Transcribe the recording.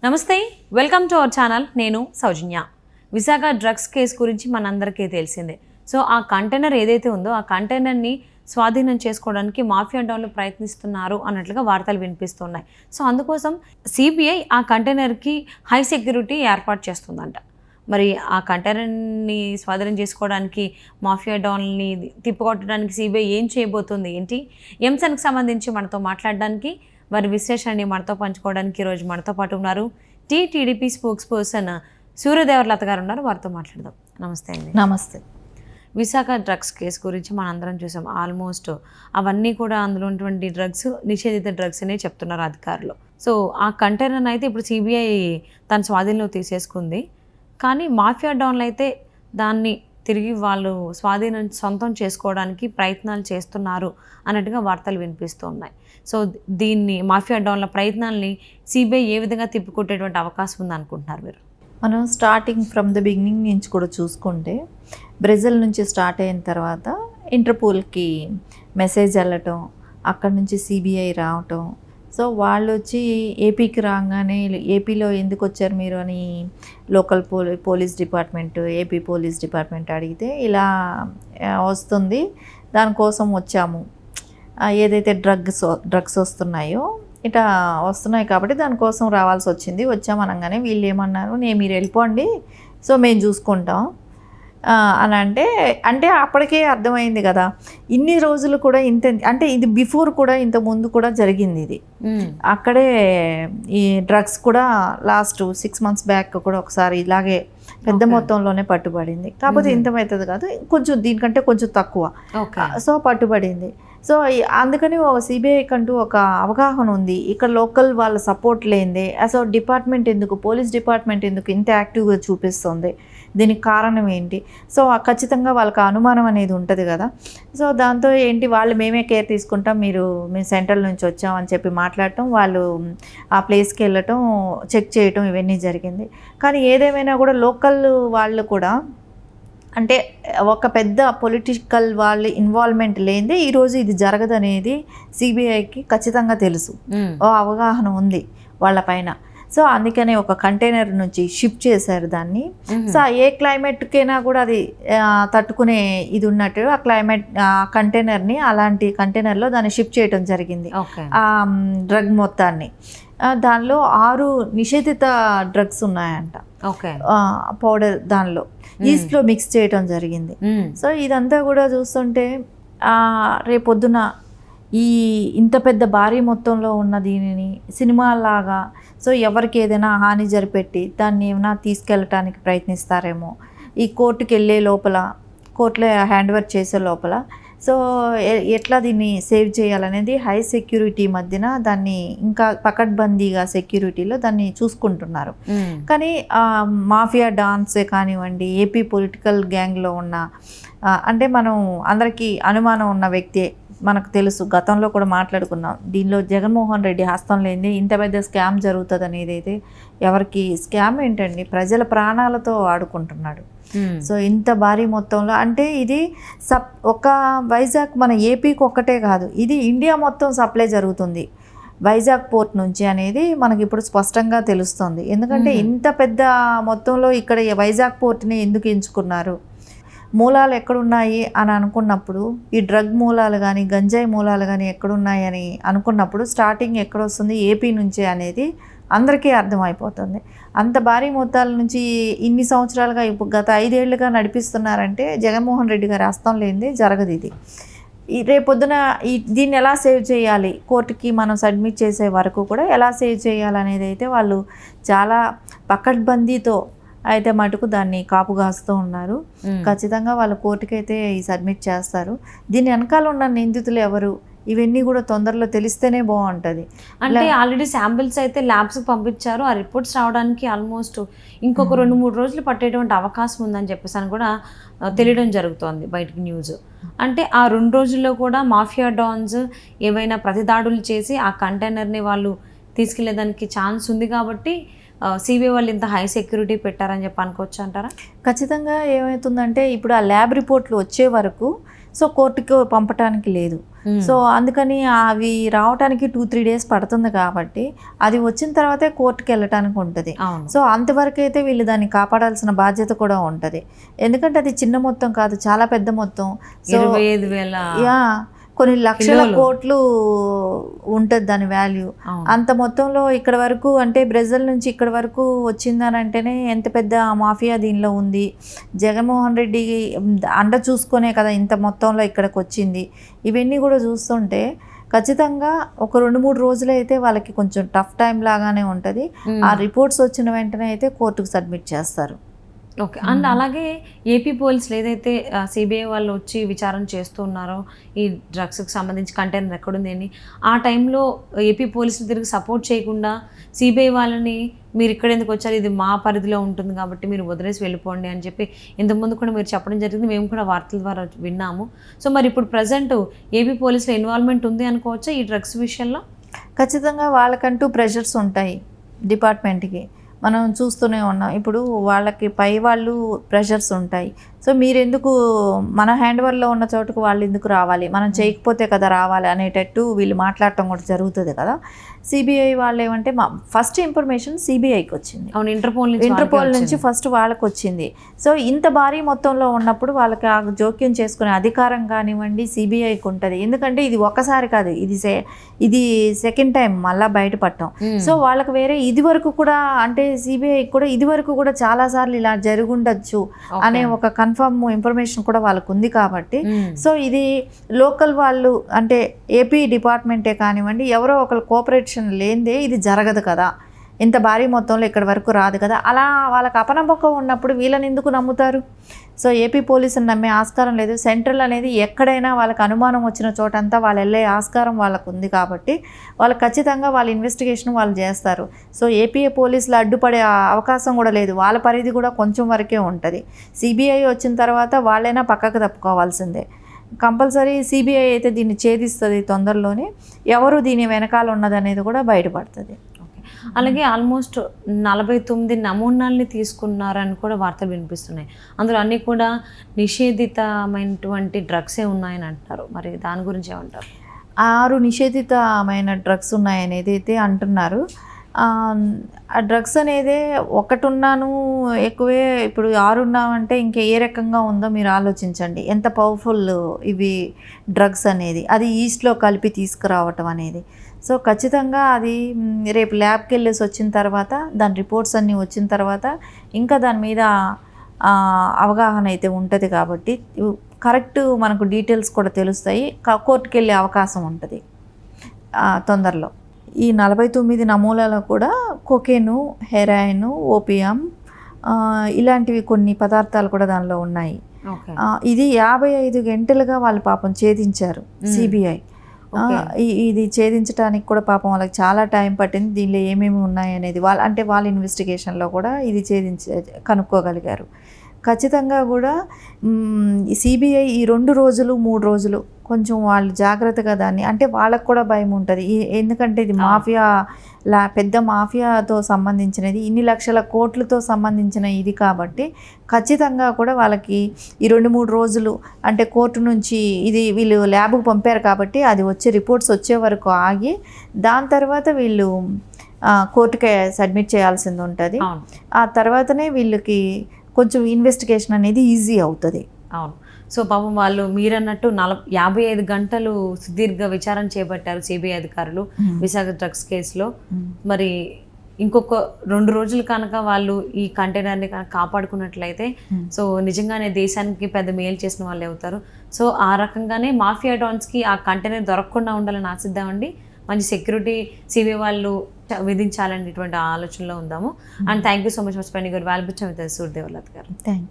నమస్తే, welcome to our channel. నేను సౌజన్య. Visakha drugs case గురించి మనందరికీ తెలిసిందే. సో ఆ కంటైనర్ ఏదైతే ఉందో ఆ కంటైనర్ని స్వాధీనం చేసుకోవడానికి మాఫియా డాన్లు ప్రయత్నిస్తున్నారు అన్నట్లుగా వార్తలు వినిపిస్తున్నాయి. సో అందుకోసం సిబిఐ ఆ కంటైనర్కి హై సెక్యూరిటీ ఏర్పాటు చేస్తుందంట. మరి ఆ కంటైనర్ని స్వాధీనం చేసుకోవడానికి మాఫియా డాన్లని తిప్పుకొట్టడానికి సిబిఐ ఏం చేయబోతుంది ఏంటి ఈ అంశానికి సంబంధించి మనతో మాట్లాడడానికి వారి విశ్లేషణని మనతో పంచుకోవడానికి ఈరోజు మనతో పాటు ఉన్నారు టీడీపీ స్పోక్స్ పర్సన్ సూర్యదేవర్లత గారు ఉన్నారు. వారితో మాట్లాడదాం. నమస్తే అండి. నమస్తే. విశాఖ డ్రగ్స్ కేసు గురించి మనందరం చూసాం. ఆల్మోస్ట్ అవన్నీ కూడా అందులో ఉన్నటువంటి డ్రగ్స్ నిషేధిత డ్రగ్స్ అనే చెప్తున్నారు అధికారులు. సో ఆ కంటైనర్ అయితే ఇప్పుడు సిబిఐ తన స్వాధీనంలో తీసేసుకుంది. కానీ మాఫియా డాన్లు అయితే దాన్ని తిరిగి వాళ్ళు సొంతం చేసుకోవడానికి ప్రయత్నాలు చేస్తున్నారు అన్నట్టుగా వార్తలు వినిపిస్తూ ఉన్నాయి. సో దీన్ని మాఫియా డాన్ల ప్రయత్నాల్ని సిబిఐ ఏ విధంగా తిప్పికొట్టేటువంటి అవకాశం ఉంది అనుకుంటున్నారు మీరు? మనం స్టార్టింగ్ ఫ్రమ్ ద బిగినింగ్ నుంచి కూడా చూసుకుంటే బ్రెజిల్ నుంచి స్టార్ట్ అయిన తర్వాత ఇంటర్పోల్కి మెసేజ్ వెళ్ళటం, అక్కడ నుంచి సిబిఐ రావటం. సో వాళ్ళు వచ్చి ఏపీకి రాగానే ఏపీలో ఎందుకు వచ్చారు మీరు అని local police department, AP police department అడిగితే ఇలా వస్తుంది, దానికోసం వచ్చాము, ఏదైతే డ్రగ్స్ వస్తున్నాయో ఇట్లా వస్తున్నాయి కాబట్టి దానికోసం రావాల్సి వచ్చింది, వచ్చామనగానే వీళ్ళు ఏమన్నారు, మీరు వెళ్ళిపోండి, సో మేము చూసుకుంటాం అని అంటే అప్పటికే అర్థమైంది కదా ఇన్ని రోజులు కూడా ఇంత, అంటే ఇది బిఫోర్ కూడా ఇంత ముందు కూడా జరిగింది ఇది. అక్కడే ఈ డ్రగ్స్ కూడా లాస్ట్ 6 months బ్యాక్ కూడా ఒకసారి ఇలాగే పెద్ద మొత్తంలోనే పట్టుబడింది. కాకపోతే ఇంత అవుతుంది కాదు, కొంచెం దీనికంటే కొంచెం తక్కువ. సో పట్టుబడింది. సో అందుకని సిబిఐ కంటూ ఒక అవగాహన ఉంది. ఇక్కడ లోకల్ వాళ్ళ సపోర్ట్ లేనిదే అసలు డిపార్ట్మెంట్ ఎందుకు, పోలీస్ డిపార్ట్మెంట్ ఎందుకు ఇంత యాక్టివ్గా చూపిస్తుంది, దీనికి కారణం ఏంటి? సో ఖచ్చితంగా వాళ్ళకి అనుమానం అనేది ఉంటుంది కదా. సో దాంతో ఏంటి, వాళ్ళు మేమే కేర్ తీసుకుంటాం, మేము సెంట్రల్ నుంచి వచ్చామని చెప్పి మాట్లాడటం, వాళ్ళు ఆ ప్లేస్కి వెళ్ళటం, చెక్ చేయటం, ఇవన్నీ జరిగింది. కానీ ఏదేమైనా కూడా లోకల్ వాళ్ళు కూడా, అంటే ఒక పెద్ద పొలిటికల్ వాళ్ళ ఇన్వాల్వ్మెంట్ లేనిదే ఈరోజు ఇది జరగదనేది సిబిఐకి ఖచ్చితంగా తెలుసు, అవగాహన ఉంది వాళ్ళ పైన. సో అందుకనే ఒక కంటైనర్ నుంచి షిఫ్ట్ చేశారు దాన్ని. సో ఏ క్లైమేట్కైనా కూడా అది తట్టుకునే ఇది ఉన్నట్టు ఆ కంటైనర్ని, అలాంటి కంటైనర్లో దాన్ని షిఫ్ట్ చేయడం జరిగింది. ఆ డ్రగ్ మొత్తాన్ని, దానిలో 6 నిషేధిత డ్రగ్స్ ఉన్నాయంట, పౌడర్ దానిలో ఈస్ట్లో మిక్స్ చేయటం జరిగింది. సో ఇదంతా కూడా చూస్తుంటే రేపొద్దున ఇంత పెద్ద భారీ మొత్తంలో ఉన్న దీనిని సినిమాలాగా, సో ఎవరికి ఏదైనా హాని జరిపెట్టి దాన్ని ఏమైనా తీసుకెళ్ళటానికి ప్రయత్నిస్తారేమో, ఈ కోర్టుకి వెళ్ళే లోపల, కోర్టులో హ్యాండ్ ఓవర్ చేసే లోపల. సో ఎట్లా దీన్ని సేవ్ చేయాలనేది హై సెక్యూరిటీ మధ్యన దాన్ని ఇంకా పకడ్బందీగా సెక్యూరిటీలో దాన్ని చూసుకుంటున్నారు. కానీ మాఫియా డాన్సే కానివ్వండి, ఏపీ పొలిటికల్ గ్యాంగ్లో ఉన్న, అంటే మనం అందరికీ అనుమానం ఉన్న వ్యక్తి మనకు తెలుసు, గతంలో కూడా మాట్లాడుకున్నాం, దీనిలో జగన్మోహన్ రెడ్డి హస్తం లేనిది ఇంత పెద్ద స్కామ్ జరుగుతుంది అనేది అయితే ఎవరికి, స్కామ్ ఏంటండి, ప్రజల ప్రాణాలతో ఆడుకుంటున్నాడు. సో ఇంత భారీ మొత్తంలో, అంటే ఇది ఒక వైజాగ్ మన ఏపీకి ఒక్కటే కాదు, ఇది ఇండియా మొత్తం సప్లై జరుగుతుంది వైజాగ్ పోర్ట్ నుంచి అనేది మనకి ఇప్పుడు స్పష్టంగా తెలుస్తుంది. ఎందుకంటే ఇంత పెద్ద మొత్తంలో ఇక్కడ వైజాగ్ పోర్ట్ని ఎందుకు ఎంచుకున్నారు, మూలాలు ఎక్కడున్నాయి అని అనుకున్నప్పుడు, ఈ డ్రగ్ మూలాలు కానీ గంజాయి మూలాలు కానీ ఎక్కడున్నాయి అని అనుకున్నప్పుడు స్టార్టింగ్ ఎక్కడొస్తుంది, ఏపీ నుంచే అనేది అందరికీ అర్థమైపోతుంది. అంత భారీ మొత్తాల నుంచి ఇన్ని సంవత్సరాలుగా, ఇప్పుడు గత 5 ఏళ్లుగా నడిపిస్తున్నారంటే జగన్మోహన్ రెడ్డి గారి హస్తం లేనిది జరగదు ఇది. రేపొద్దున దీన్ని ఎలా సేవ్ చేయాలి, కోర్టుకి మనం సబ్మిట్ చేసే వరకు కూడా ఎలా సేవ్ చేయాలనేది అయితే వాళ్ళు చాలా పకడ్బందీతో అయితే మటుకు దాన్ని కాపుగాస్తూ ఉన్నారు. ఖచ్చితంగా వాళ్ళ కోర్టుకైతే సబ్మిట్ చేస్తారు. దీని వెనకాల ఉన్న నిందితులు ఎవరు, ఇవన్నీ కూడా తొందరలో తెలిస్తేనే బాగుంటుంది. అంటే ఆల్రెడీ శాంపిల్స్ అయితే ల్యాబ్స్కి పంపించారు, ఆ రిపోర్ట్స్ రావడానికి ఆల్మోస్ట్ ఇంకొక 2-3 రోజులు పట్టేటువంటి అవకాశం ఉందని చెప్పేసి అని కూడా తెలియడం జరుగుతోంది బయటకు న్యూస్. అంటే ఆ 2 రోజుల్లో కూడా మాఫియా డాన్స్ ఏవైనా ప్రతిదాడులు చేసి ఆ కంటైనర్ని వాళ్ళు తీసుకెళ్లేదానికి ఛాన్స్ ఉంది కాబట్టి సిబిఐ వాళ్ళు ఇంత హై సెక్యూరిటీ పెట్టారని చెప్పి అనుకోవచ్చు అంటారా? ఖచ్చితంగా ఏమవుతుందంటే ఇప్పుడు ఆ ల్యాబ్ రిపోర్ట్లు వచ్చే వరకు సో కోర్టుకి పంపటానికి లేదు. సో అందుకని అవి రావడానికి 2-3 డేస్ పడుతుంది కాబట్టి అది వచ్చిన తర్వాతే కోర్టుకి వెళ్ళటానికి ఉంటుంది. సో అంతవరకు అయితే వీళ్ళు దాన్ని కాపాడాల్సిన బాధ్యత కూడా ఉంటుంది. ఎందుకంటే అది చిన్న మొత్తం కాదు, చాలా పెద్ద మొత్తం. సో 25,000 కొన్ని లక్షల కోట్లు ఉంటుంది దాని వాల్యూ. అంత మొత్తంలో ఇక్కడ వరకు అంటే బ్రెజిల్ నుంచి ఇక్కడ వరకు వచ్చిందని అంటేనే ఎంత పెద్ద మాఫియా దీనిలో ఉంది. జగన్మోహన్ రెడ్డి అండ చూసుకునే కదా ఇంత మొత్తంలో ఇక్కడికి వచ్చింది. ఇవన్నీ కూడా చూస్తుంటే ఖచ్చితంగా ఒక 2-3 రోజులు అయితే వాళ్ళకి కొంచెం టఫ్ టైం లాగానే ఉంటుంది. ఆ రిపోర్ట్స్ వచ్చిన వెంటనే అయితే కోర్టుకు సబ్మిట్ చేస్తారు. ఓకే. అండ్ అలాగే ఏపీ పోలీసులు ఏదైతే సిబిఐ వాళ్ళు వచ్చి విచారణ చేస్తూ ఉన్నారో ఈ డ్రగ్స్కి సంబంధించి కంటైనర్ ఎక్కడుంది అని, ఆ టైంలో ఏపీ పోలీసులు తిరిగి సపోర్ట్ చేయకుండా సిబిఐ వాళ్ళని మీరు ఇక్కడ ఎందుకు వచ్చారు, ఇది మా పరిధిలో ఉంటుంది కాబట్టి మీరు వదిలేసి వెళ్ళిపోండి అని చెప్పి ఇంతకుముందు కూడా మీరు చెప్పడం జరిగింది, మేము కూడా వార్తల ద్వారా విన్నాము. సో మరి ఇప్పుడు ప్రజెంట్ ఏపీ పోలీసుల ఇన్వాల్వ్మెంట్ ఉంది అనుకోవచ్చా ఈ డ్రగ్స్ విషయంలో? ఖచ్చితంగా వాళ్ళకంటూ ప్రెషర్స్ ఉంటాయి డిపార్ట్మెంట్కి. మనం చూస్తూనే ఉన్నాం. ఇప్పుడు వాళ్ళకి పై వాళ్ళు ప్రెషర్స్ ఉంటాయి. సో మీరెందుకు మన హ్యాండ్ ఓవర్లో ఉన్న చోటుకు వాళ్ళు ఎందుకు రావాలి, మనం చేయకపోతే కదా రావాలి అనేటట్టు వీళ్ళు మాట్లాడటం కూడా జరుగుతుంది కదా. సిబిఐ వాళ్ళు ఏమంటే ఫస్ట్ ఇన్ఫర్మేషన్ సిబిఐకి వచ్చింది. అవును, ఇంటర్పోల్ నుంచి ఫస్ట్ వాళ్ళకి వచ్చింది. సో ఇంత భారీ మొత్తంలో ఉన్నప్పుడు వాళ్ళకి ఆ జోక్యం చేసుకునే అధికారం కానివ్వండి సిబిఐకి ఉంటుంది. ఎందుకంటే ఇది ఒక్కసారి కాదు, ఇది సెకండ్ టైం మళ్ళీ బయటపడటం. సో వాళ్ళకి వేరే ఇది వరకు కూడా అంటే సిబిఐ కూడా ఇది వరకు కూడా చాలాసార్లు ఇలా జరుగుండొచ్చు అనే ఒక కన్ఫర్మ్ ఇన్ఫర్మేషన్ కూడా వాళ్ళకు ఉంది కాబట్టి సో ఇది లోకల్ వాళ్ళు అంటే ఏపీ డిపార్ట్మెంటే కానివ్వండి ఎవరో ఒకరు కోఆపరేషన్ లేనిదే ఇది జరగదు కదా, ఇంత భారీ మొత్తంలో ఇక్కడ వరకు రాదు కదా. అలా వాళ్ళకి అపనమ్మకం ఉన్నప్పుడు వీళ్ళని ఎందుకు నమ్ముతారు? సో ఏపీ పోలీసుని నమ్మే ఆస్కారం లేదు. సెంట్రల్ అనేది ఎక్కడైనా వాళ్ళకి అనుమానం వచ్చిన చోటంతా వాళ్ళు వెళ్ళే ఆస్కారం వాళ్ళకు ఉంది కాబట్టి వాళ్ళు ఖచ్చితంగా వాళ్ళ ఇన్వెస్టిగేషన్ వాళ్ళు చేస్తారు. సో ఏపీ పోలీసులు అడ్డుపడే అవకాశం కూడా లేదు. వాళ్ళ పరిధి కూడా కొంచెం వరకే ఉంటుంది. సిబిఐ వచ్చిన తర్వాత వాళ్ళైనా పక్కకు తప్పుకోవాల్సిందే. కంపల్సరీ సిబిఐ అయితే దీన్ని ఛేదిస్తుంది తొందరలోనే. ఎవరు దీని వెనకాల ఉన్నదనేది కూడా బయటపడుతుంది. అలాగే ఆల్మోస్ట్ 49 నమూనాల్ని తీసుకున్నారని కూడా వార్తలు వినిపిస్తున్నాయి. అందులో అన్నీ కూడా నిషేధితమైనటువంటి డ్రగ్సే ఉన్నాయని అంటారు. మరి దాని గురించి ఏమంటారు? 6 నిషేధితమైన డ్రగ్స్ ఉన్నాయనేది అయితే అంటున్నారు. ఆ డ్రగ్స్ అనేది ఒకటున్నాను ఎక్కువే, ఇప్పుడు 6 ఉన్నామంటే ఇంకా ఏ రకంగా ఉందో మీరు ఆలోచించండి. ఎంత పవర్ఫుల్ ఇవి డ్రగ్స్ అనేది, అది ఈస్ట్లో కలిపి తీసుకురావటం అనేది. సో ఖచ్చితంగా అది రేపు ల్యాబ్కి వెళ్ళేసి వచ్చిన తర్వాత దాని రిపోర్ట్స్ అన్నీ వచ్చిన తర్వాత ఇంకా దాని మీద అవగాహన అయితే ఉంటుంది కాబట్టి కరెక్ట్ మనకు డీటెయిల్స్ కూడా తెలుస్తాయి. కోర్టుకి వెళ్ళే అవకాశం ఉంటుంది తొందరలో. ఈ 49 నమూనాలో కూడా కొకేను, హెరాయిన్, ఓపియం ఇలాంటివి కొన్ని పదార్థాలు కూడా దానిలో ఉన్నాయి. ఇది 55 గంటలుగా వాళ్ళు పాపం ఛేదించారు సిబిఐ. ఇది ఛేదించడానికి కూడా పాపం వాళ్ళకి చాలా టైం పట్టింది. దీనిలో ఏమేమి ఉన్నాయి అనేది వాళ్ళ ఇన్వెస్టిగేషన్లో కూడా ఇది కనుక్కోగలిగారు. ఖచ్చితంగా కూడా సిబిఐ ఈ 2 రోజులు 3 రోజులు కొంచెం వాళ్ళు జాగ్రత్తగా దాన్ని అంటే వాళ్ళకు కూడా భయం ఉంటుంది. ఎందుకంటే ఇది మాఫియా పెద్ద మాఫియాతో సంబంధించినది, ఇన్ని లక్షల కోట్లతో సంబంధించిన ఇది కాబట్టి ఖచ్చితంగా కూడా వాళ్ళకి ఈ 2-3 రోజులు అంటే కోర్టు నుంచి ఇది వీళ్ళు ల్యాబ్కు పంపారు కాబట్టి అది వచ్చే రిపోర్ట్స్ వచ్చే వరకు ఆగి దాని తర్వాత వీళ్ళు కోర్టుకే సబ్మిట్ చేయాల్సింది ఉంటుంది. ఆ తర్వాతనే వీళ్ళకి కొంచెం ఇన్వెస్టిగేషన్ అనేది ఈజీ అవుతుంది. అవును. సో పాపం వాళ్ళు మీరన్నట్టు 55 గంటలు సుదీర్ఘ విచారణ చేపట్టారు సిబిఐ అధికారులు విశాఖ డ్రగ్స్ కేసులో. మరి ఇంకొక 2 రోజులు కనుక వాళ్ళు ఈ కంటైనర్ని కనుక కాపాడుకున్నట్లయితే సో నిజంగానే దేశానికి పెద్ద మేలు చేసిన వాళ్ళు అవుతారు. సో ఆ రకంగానే మాఫియా డాన్స్కి ఆ కంటైనర్ దొరకకుండా ఉండాలని ఆశిద్దామండి. మంచి సెక్యూరిటీ సిబిఐ వాళ్ళు విధించాలనేటువంటి ఆలోచనలో ఉందాము. And thank you so much for spending your valuable time with us, సూర్యదేవలత గారు. Thank you.